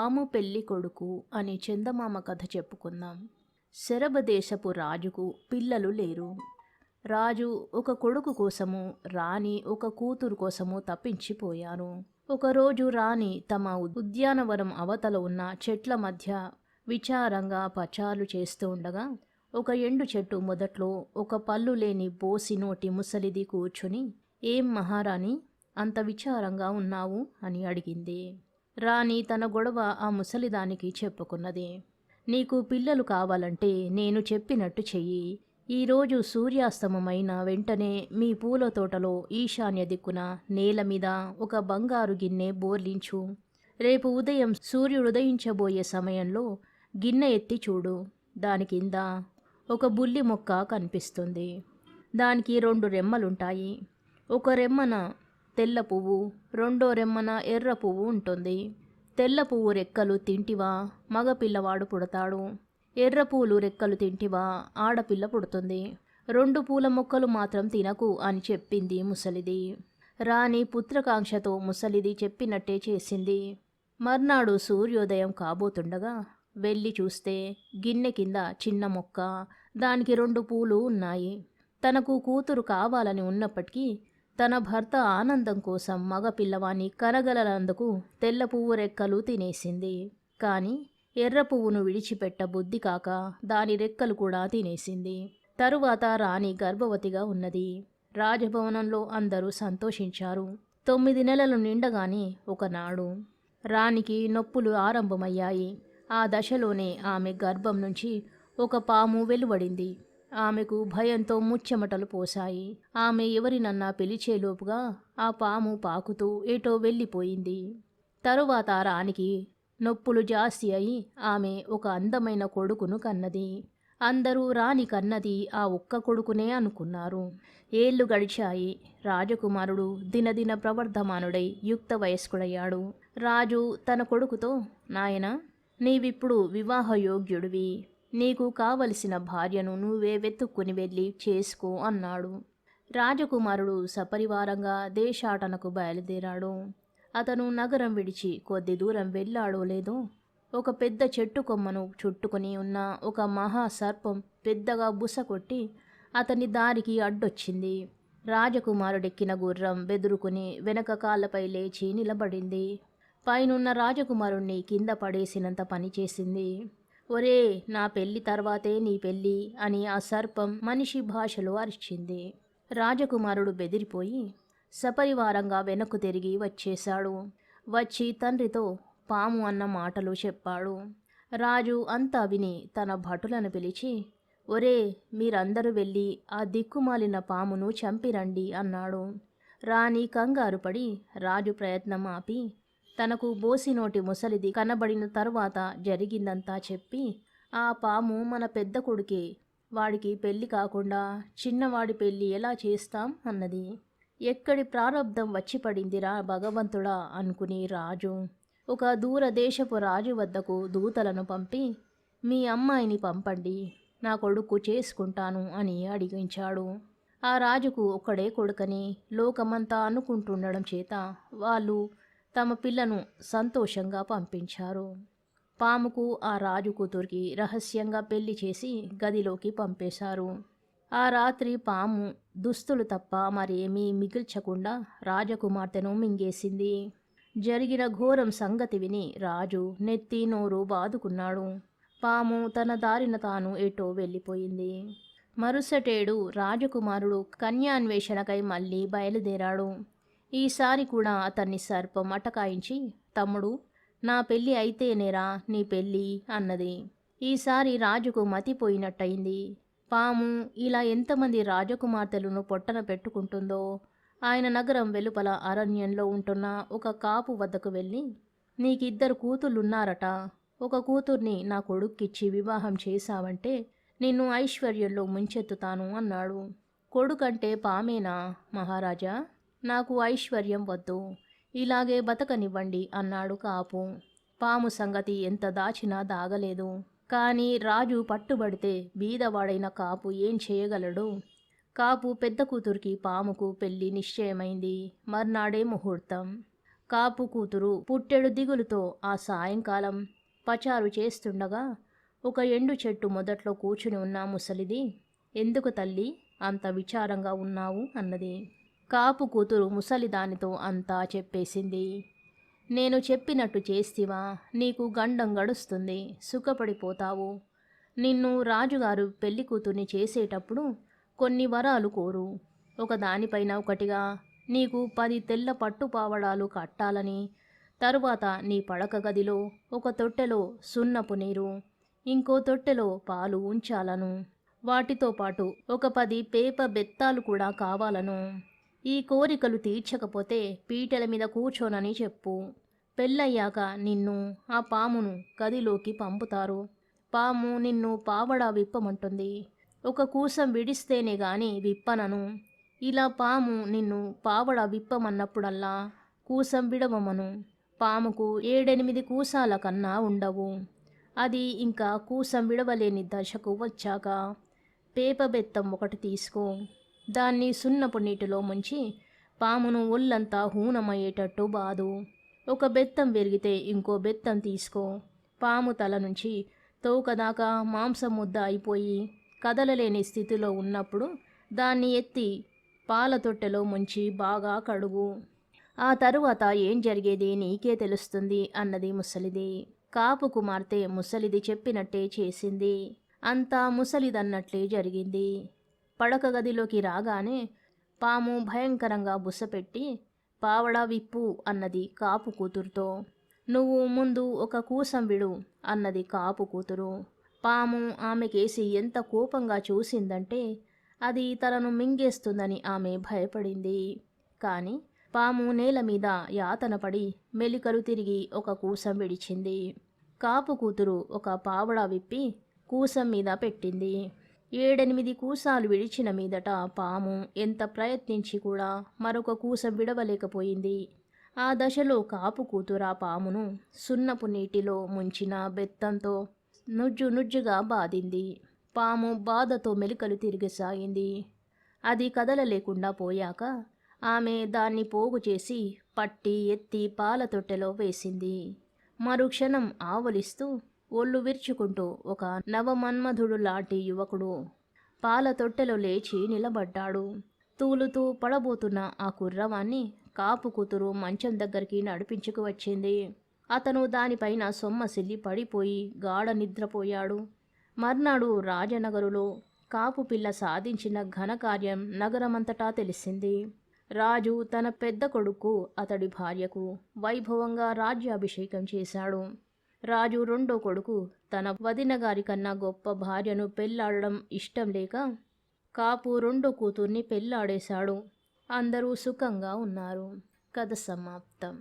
పాము పెళ్లి కొడుకు అని చందమామ కథ చెప్పుకుందాం. శరభదేశపు రాజుకు పిల్లలు లేరు. రాజు ఒక కొడుకు కోసము, రాణి ఒక కూతురు కోసము తప్పించిపోయారు. ఒకరోజు రాణి తమ ఉద్యానవనం అవతల ఉన్న చెట్ల మధ్య విచారంగా పచారులు చేస్తూ ఉండగా ఒక ఎండు చెట్టు మొదట్లో ఒక పళ్ళు లేని బోసి నోటి ముసలిది కూర్చుని, "ఏం మహారాణి, అంత విచారంగా ఉన్నావు?" అని అడిగింది. రాణి తన గొడవ ఆ ముసలిదానికి చెప్పుకున్నది. "నీకు పిల్లలు కావాలంటే నేను చెప్పినట్టు చెయ్యి. ఈరోజు సూర్యాస్తమమైన వెంటనే మీ పూల తోటలో ఈశాన్య దిక్కున నేల మీద ఒక బంగారు గిన్నె బోర్లించు. రేపు ఉదయం సూర్యుడుదయించబోయే సమయంలో గిన్నె ఎత్తి చూడు. దాని కింద ఒక బుల్లి మొక్క కనిపిస్తుంది. దానికి 2 రెమ్మలుంటాయి. ఒక రెమ్మన తెల్ల పువ్వు, రెండో రెమ్మన ఎర్ర పువ్వు ఉంటుంది. తెల్ల పువ్వు రెక్కలు తింటివా మగపిల్లవాడు పుడతాడు. ఎర్ర పూలు రెక్కలు తింటివా ఆడపిల్ల పుడుతుంది. 2 పూల మొక్కలు మాత్రం తినకు" అని చెప్పింది ముసలిది. రాణి పుత్రకాంక్షతో ముసలిది చెప్పినట్టే చేసింది. మర్నాడు సూర్యోదయం కాబోతుండగా వెళ్ళి చూస్తే గిన్నె కింద చిన్న మొక్క, దానికి 2 పూలు ఉన్నాయి. తనకు కూతురు కావాలని ఉన్నప్పటికీ తన భర్త ఆనందం కోసం మగ పిల్లవాన్ని కనగలనందుకు తెల్ల పువ్వు రెక్కలు తినేసింది. కాని ఎర్ర పువ్వును విడిచిపెట్ట బుద్ధి కాక దాని రెక్కలు కూడా తినేసింది. తరువాత రాణి గర్భవతిగా ఉన్నది. రాజభవనంలో అందరూ సంతోషించారు. 9 నెలలు నిండగానే ఒకనాడు రాణికి నొప్పులు ఆరంభమయ్యాయి. ఆ దశలోనే ఆమె గర్భం నుంచి ఒక పాము వెలువడింది. ఆమెకు భయంతో ముచ్చెమటలు పోశాయి. ఆమె ఎవరినన్నా పిలిచేలోపుగా ఆ పాము పాకుతూ ఏటో వెళ్ళిపోయింది. తరువాత రాణికి నొప్పులు జాస్తి అయి ఆమె ఒక అందమైన కొడుకును కన్నది. అందరూ రాణి కన్నది ఆ ఒక్క కొడుకునే అనుకున్నారు. ఏళ్లు గడిచాయి. రాజకుమారుడు దినదిన ప్రవర్ధమానుడై యుక్త వయస్కుడయ్యాడు. రాజు తన కొడుకుతో, "నాయనా, నీవిప్పుడు వివాహయోగ్యుడివి. నీకు కావలసిన భార్యను నువ్వే వెతుక్కుని వెళ్ళి చేసుకో" అన్నాడు. రాజకుమారుడు సపరివారంగా దేశాటనకు బయలుదేరాడు. అతను నగరం విడిచి కొద్ది దూరం వెళ్ళాడో లేదో ఒక పెద్ద చెట్టు కొమ్మను చుట్టుకుని ఉన్న ఒక మహాసర్పం పెద్దగా బుస కొట్టి అతని దారికి అడ్డొచ్చింది. రాజకుమారుడెక్కిన గుర్రం బెదురుకుని వెనక కాళ్ళపై లేచి నిలబడింది. పైనున్న రాజకుమారుణ్ణి కింద పడేసినంత పనిచేసింది. "ఒరే, నా పెళ్లి తర్వాతే నీ పెళ్ళి" అని ఆ సర్పం మనిషి భాషలో అరిచింది. రాజకుమారుడు బెదిరిపోయి సపరివారంగా వెనక్కు తిరిగి వచ్చేశాడు. వచ్చి తండ్రితో పాము అన్న మాటలు చెప్పాడు. రాజు అంతా విని తన భటులను పిలిచి, "ఒరే, మీరందరూ వెళ్ళి ఆ దిక్కుమాలిన పామును చంపిరండి" అన్నాడు. రాణి కంగారు పడి రాజు ప్రయత్నం ఆపి తనకు బోసినోటి ముసలిది కనబడిన తరువాత జరిగిందంతా చెప్పి, "ఆ పాము మన పెద్ద కొడుకే. వాడికి పెళ్లి కాకుండా చిన్నవాడి పెళ్లి ఎలా చేస్తాం" అన్నది. "ఎక్కడి ప్రారబ్ధం వచ్చి పడిందిరా భగవంతుడా" అనుకుని రాజు ఒక దూరదేశపు రాజు వద్దకు దూతలను పంపి, "మీ అమ్మాయిని పంపండి, నా కొడుకు చేసుకుంటాను" అని అడిగించాడు. ఆ రాజుకు ఒక్కడే కొడుకని లోకమంతా అనుకుంటుండడం చేత వాళ్ళు తమ పిల్లను సంతోషంగా పంపించారు. పాముకు ఆ రాజు కూతురికి రహస్యంగా పెళ్లి చేసి గదిలోకి పంపేశారు. ఆ రాత్రి పాము దుస్తులు తప్ప మరేమీ మిగిల్చకుండా రాజకుమార్తెను మింగేసింది. జరిగిన ఘోరం సంగతి విని రాజు నెత్తి నోరు బాదుకున్నాడు. పాము తన దారిన తాను ఎటో వెళ్ళిపోయింది. మరుసటేడు రాజకుమారుడు కన్యాన్వేషణకై మళ్ళీ బయలుదేరాడు. ఈసారి కూడా అతన్ని సర్పం అటకాయించి, "తమ్ముడు, నా పెళ్ళి అయితేనేరా నీ పెళ్ళి" అన్నది. ఈసారి రాజుకు మతిపోయినట్టయింది. పాము ఇలా ఎంతమంది రాజకుమార్తెలను పొట్టన పెట్టుకుంటుందో. ఆయన నగరం వెలుపల అరణ్యంలో ఉంటున్న ఒక కాపు వద్దకు వెళ్ళి, "నీకిద్దరు కూతుళ్ళున్నారట. ఒక కూతుర్ని నా కొడుక్కిచ్చి వివాహం చేశావంటే నిన్ను ఐశ్వర్యంలో ముంచెత్తుతాను" అన్నాడు. "కొడుకంటే పామేనా మహారాజా? నాకు ఐశ్వర్యం వద్దు, ఇలాగే బతకనివ్వండి" అన్నాడు కాపు. పాము సంగతి ఎంత దాచినా దాగలేదు. కానీ రాజు పట్టుబడితే బీదవాడైన కాపు ఏం చేయగలడు? కాపు పెద్ద కూతురికి పాముకు పెళ్లి నిశ్చయమైంది. మర్నాడే ముహూర్తం. కాపు కూతురు పుట్టెడు దిగులుతో ఆ సాయంకాలం పచారు చేస్తుండగా ఒక ఎండు చెట్టు మొదట్లో కూర్చుని ఉన్న ముసలిది, "ఎందుకు తల్లి అంత విచారంగా ఉన్నావు?" అన్నది. కాపు కూతురు ముసలిదానితో అంతా చెప్పేసింది. "నేను చెప్పినట్టు చేస్తివా నీకు గండం గడుస్తుంది, సుఖపడిపోతావు. నిన్ను రాజుగారు పెళ్లి కూతుర్ని చేసేటప్పుడు కొన్ని వరాలు కోరు. ఒకదానిపైన ఒకటిగా నీకు 10 తెల్ల పట్టు పావడాలు కట్టాలని, తరువాత నీ పడక గదిలో ఒక తొట్టెలో సున్నపు నీరు, ఇంకో తొట్టెలో పాలు ఉంచాలను. వాటితో పాటు ఒక 10 పేప బెత్తాలు కూడా కావాలను. ఈ కోరికలు తీర్చకపోతే పీటల మీద కూర్చోనని చెప్పు. పెళ్ళయ్యాక నిన్ను ఆ పామును గదిలోకి పంపుతారు. పాము నిన్ను పావడా విప్పమంటుంది. ఒక కూసం విడిస్తేనే గాని విప్పనను. ఇలా పాము నిన్ను పావడా విప్పమన్నప్పుడల్లా కూసం విడవమను. పాముకు 7-8 కూసాల కన్నా ఉండవు. అది ఇంకా కూసం విడవలేని దశకు వచ్చాక పేపబెత్తం ఒకటి తీసుకో. దాన్ని సున్నపు నీటిలో ముంచి పామును ఒళ్ళంతా హూనమయ్యేటట్టు బాదు. ఒక బెత్తం విరిగితే ఇంకో బెత్తం తీసుకో. పాము తల నుంచి తోకదాకా మాంసం ముద్ద అయిపోయి కదలలేని స్థితిలో ఉన్నప్పుడు దాన్ని ఎత్తి పాల తొట్టెలో ముంచి బాగా కడుగు. ఆ తరువాత ఏం జరిగేది నీకే తెలుస్తుంది అన్నది ముసలిది. కాపు కుమార్తె ముసలిది చెప్పినట్టే చేసింది. అంతా ముసలిదన్నట్లే జరిగింది. పడక గదిలోకి రాగానే పాము భయంకరంగా బుసపెట్టి, "పావడా విప్పు" అన్నది కాపు కూతురుతో. "నువ్వు ముందు ఒక కూసం విడు" అన్నది కాపు కూతురు. పాము ఆమెకేసి ఎంత కోపంగా చూసిందంటే అది తనను మింగేస్తుందని ఆమె భయపడింది. కానీ పాము నేల మీద యాతనపడి మెలికలు తిరిగి ఒక కూసం విడిచింది. కాపు కూతురు ఒక పావడా విప్పి కూసం మీద పెట్టింది. 7-8 కూసాలు విడిచిన మీదట పాము ఎంత ప్రయత్నించి కూడా మరొక కూసం విడవలేకపోయింది. ఆ దశలో కాపు కూతురు ఆ పామును సున్నపు నీటిలో ముంచిన బెత్తంతో నుజ్జు నుజ్జుగా బాదింది. పాము బాధతో మెలికలు తిరిగసాగింది. అది కదలలేకుండా పోయాక ఆమె దాన్ని పోగు చేసి పట్టి ఎత్తి పాల తొట్టెలో వేసింది. మరుక్షణం ఆవలిస్తూ ఒళ్ళు విరుచుకుంటూ ఒక నవమన్మధుడు లాంటి యువకుడు పాల తొట్టెలో లేచి నిలబడ్డాడు. తూలుతూ పడబోతున్న ఆ కుర్రవాన్ని కాపు కూతురు మంచం దగ్గరికి నడిపించుకు వచ్చింది. అతను దానిపైన సొమ్మసిల్లి పడిపోయి గాఢ నిద్రపోయాడు. మర్నాడు రాజనగరులో కాపు పిల్ల సాధించిన ఘనకార్యం నగరమంతటా తెలిసింది. రాజు తన పెద్ద కొడుకు అతడి భార్యకు వైభవంగా రాజ్యాభిషేకం చేశాడు. రాజు రెండో కొడుకు తన వదినగారి కన్నా గొప్ప భార్యను పెళ్లాడడం ఇష్టం లేక కాపు రెండో కూతుర్ని పెళ్లాడేశాడు. అందరూ సుఖంగా ఉన్నారు. కథ సమాప్తం.